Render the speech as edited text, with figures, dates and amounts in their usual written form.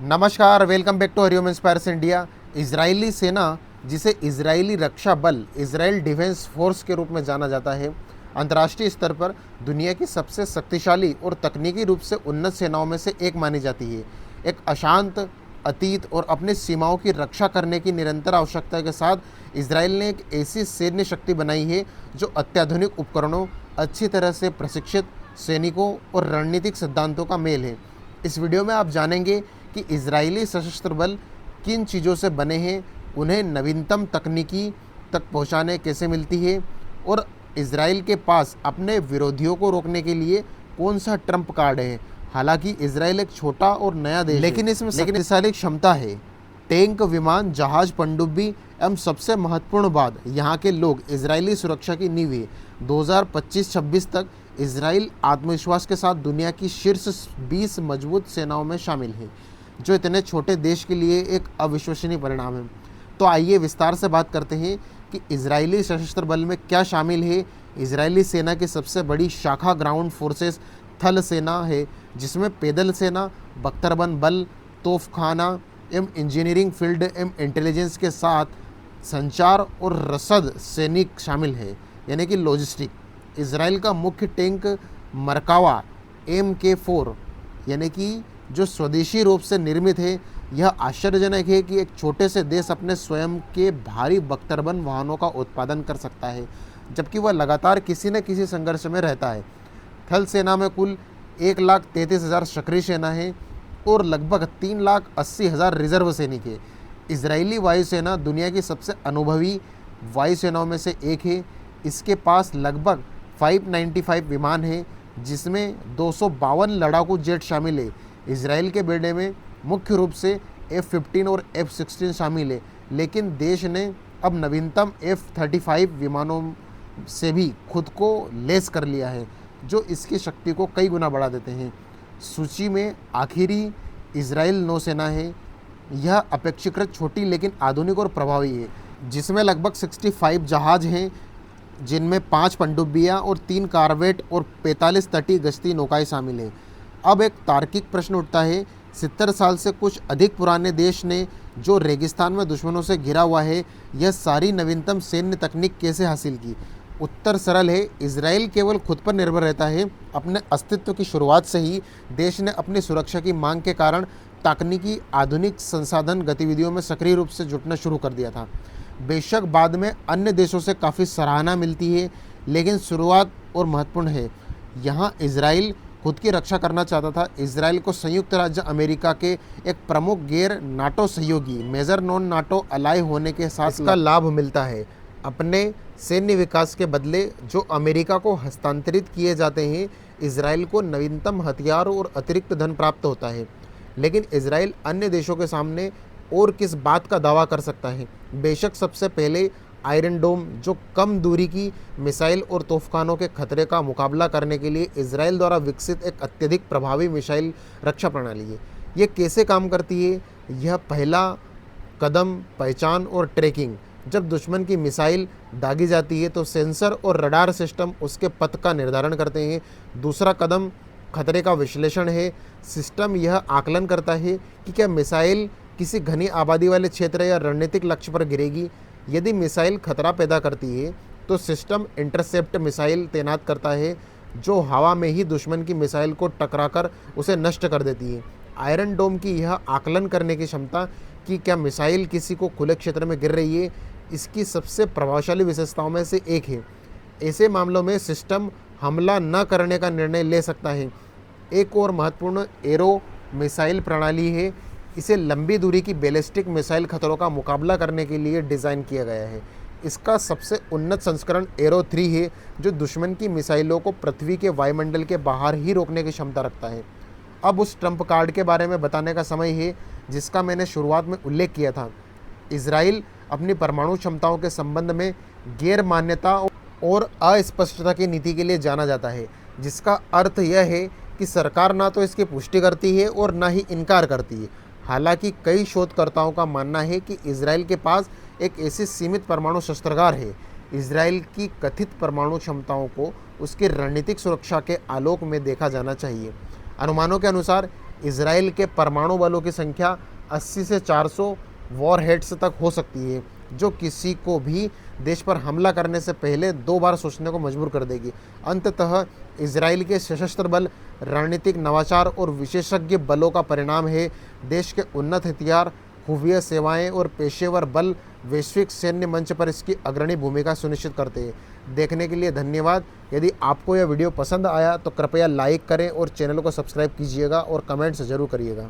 नमस्कार, welcome back to Hariom Inspires India. Israeli सेना, जिसे इजरायली रक्षा बल इजराइल डिफेंस फोर्स के रूप में जाना जाता है, अंतर्राष्ट्रीय स्तर पर दुनिया की सबसे शक्तिशाली और तकनीकी रूप से उन्नत सेनाओं में से एक मानी जाती है। एक अशांत अतीत और अपनी सीमाओं की रक्षा करने की निरंतर आवश्यकता के साथ इजराइल ने एक ऐसी सैन्य शक्ति बनाई है जो अत्याधुनिक उपकरणों, अच्छी तरह से प्रशिक्षित सैनिकों और रणनीतिक सिद्धांतों का मेल है। इस वीडियो में आप जानेंगे कि इजरायली सशस्त्र बल किन चीज़ों से बने हैं, उन्हें नवीनतम तकनीकी तक पहुंचाने कैसे मिलती है और इजराइल के पास अपने विरोधियों को रोकने के लिए कौन सा ट्रम्प कार्ड है। हालांकि इजराइल एक छोटा और नया देश लेकिन इसमें शक्तिशाली क्षमता है। टैंक, विमान, जहाज, पनडुब्बी एवं सबसे महत्वपूर्ण बात, यहाँ के लोग इजरायली सुरक्षा की नींव है। 2025-26 तक इजराइल आत्मविश्वास के साथ दुनिया की शीर्ष 20 मजबूत सेनाओं में शामिल है, जो इतने छोटे देश के लिए एक अविश्वसनीय परिणाम है। तो आइए विस्तार से बात करते हैं कि इजरायली सशस्त्र बल में क्या शामिल है। इजरायली सेना की सबसे बड़ी शाखा ग्राउंड फोर्सेस थल सेना है, जिसमें पैदल सेना, बख्तरबंद बल, तोपखाना एवं इंजीनियरिंग फील्ड एवं इंटेलिजेंस के साथ संचार और रसद सैनिक शामिल है, यानी कि लॉजिस्टिक। इजराइल का मुख्य टैंक मरकावा MK4, यानी कि जो स्वदेशी रूप से निर्मित है। यह आश्चर्यजनक है कि एक छोटे से देश अपने स्वयं के भारी बख्तरबंद वाहनों का उत्पादन कर सकता है, जबकि वह लगातार किसी न किसी संघर्ष में रहता है। थल सेना में कुल 1,33,000 सक्रिय सेना है और लगभग 3,80,000 रिजर्व सैनिक है। इजरायली वायुसेना दुनिया की सबसे अनुभवी वायुसेनाओं में से एक है। इसके पास लगभग 595 विमान हैं, जिसमें 252 लड़ाकू जेट शामिल है। इजराइल के बेड़े में मुख्य रूप से F-15 और F-16 शामिल है, लेकिन देश ने अब नवीनतम F-35 विमानों से भी खुद को लैस कर लिया है, जो इसकी शक्ति को कई गुना बढ़ा देते हैं। सूची में आखिरी इजराइल नौसेना है। यह अपेक्षाकृत छोटी लेकिन आधुनिक और प्रभावी है, जिसमें लगभग 65 जहाज हैं, जिनमें 5 पनडुब्बियाँ और 3 कारवेट और 45 तटीय गश्ती नौकाएं शामिल हैं। अब एक तार्किक प्रश्न उठता है, 70 साल से कुछ अधिक पुराने देश ने, जो रेगिस्तान में दुश्मनों से घिरा हुआ है, यह सारी नवीनतम सैन्य तकनीक कैसे हासिल की? उत्तर सरल है, इजराइल केवल खुद पर निर्भर रहता है। अपने अस्तित्व की शुरुआत से ही देश ने अपनी सुरक्षा की मांग के कारण तकनीकी आधुनिक संसाधन गतिविधियों में सक्रिय रूप से जुटना शुरू कर दिया था। बेशक बाद में अन्य देशों से काफ़ी सराहना मिलती है, लेकिन शुरुआत और महत्वपूर्ण है। यहाँ इजराइल खुद की रक्षा करना चाहता था। इजराइल को संयुक्त राज्य अमेरिका के एक प्रमुख गैर नाटो सहयोगी, मेजर नॉन नाटो अलाय होने के साथ इसका लाभ मिलता है। अपने सैन्य विकास के बदले जो अमेरिका को हस्तांतरित किए जाते हैं, इजराइल को नवीनतम हथियार और अतिरिक्त धन प्राप्त होता है। लेकिन इजराइल अन्य देशों के सामने और किस बात का दावा कर सकता है? बेशक सबसे पहले आयरन डोम, जो कम दूरी की मिसाइल और तोफखानों के खतरे का मुकाबला करने के लिए इजराइल द्वारा विकसित एक अत्यधिक प्रभावी मिसाइल रक्षा प्रणाली है। ये कैसे काम करती है? यह पहला कदम पहचान और ट्रैकिंग। जब दुश्मन की मिसाइल दागी जाती है तो सेंसर और रडार सिस्टम उसके पथ का निर्धारण करते हैं। दूसरा कदम खतरे का विश्लेषण है। सिस्टम यह आकलन करता है कि क्या मिसाइल किसी घनी आबादी वाले क्षेत्र या रणनीतिक लक्ष्य पर गिरेगी। यदि मिसाइल खतरा पैदा करती है तो सिस्टम इंटरसेप्ट मिसाइल तैनात करता है, जो हवा में ही दुश्मन की मिसाइल को टकराकर उसे नष्ट कर देती है। आयरन डोम की यह आकलन करने की क्षमता कि क्या मिसाइल किसी को खुले क्षेत्र में गिर रही है, इसकी सबसे प्रभावशाली विशेषताओं में से एक है। ऐसे मामलों में सिस्टम हमला न करने का निर्णय ले सकता है। एक और महत्वपूर्ण एरो मिसाइल प्रणाली है। इसे लंबी दूरी की बैलिस्टिक मिसाइल खतरों का मुकाबला करने के लिए डिज़ाइन किया गया है। इसका सबसे उन्नत संस्करण एरो 3 है, जो दुश्मन की मिसाइलों को पृथ्वी के वायुमंडल के बाहर ही रोकने की क्षमता रखता है। अब उस ट्रम्प कार्ड के बारे में बताने का समय है, जिसका मैंने शुरुआत में उल्लेख किया था। इजराइल अपनी परमाणु क्षमताओं के संबंध में गैर मान्यता और अस्पष्टता की नीति के लिए जाना जाता है, जिसका अर्थ यह है कि सरकार ना तो इसकी पुष्टि करती है और ना ही इनकार करती है। हालांकि कई शोधकर्ताओं का मानना है कि इजराइल के पास एक ऐसी सीमित परमाणु शस्त्रागार है। इजराइल की कथित परमाणु क्षमताओं को उसकी रणनीतिक सुरक्षा के आलोक में देखा जाना चाहिए। अनुमानों के अनुसार इसराइल के परमाणु बलों की संख्या 80 से 400 वॉरहेड्स तक हो सकती है, जो किसी को भी देश पर हमला करने से पहले 2 बार सोचने को मजबूर कर देगी। अंततः इसराइल के सशस्त्र बल रणनीतिक नवाचार और विशेषज्ञ बलों का परिणाम है। देश के उन्नत हथियार, खुफिया सेवाएं और पेशेवर बल वैश्विक सैन्य मंच पर इसकी अग्रणी भूमिका सुनिश्चित करते हैं। देखने के लिए धन्यवाद। यदि आपको यह वीडियो पसंद आया तो कृपया लाइक करें और चैनल को सब्सक्राइब कीजिएगा और कमेंट्स ज़रूर करिएगा।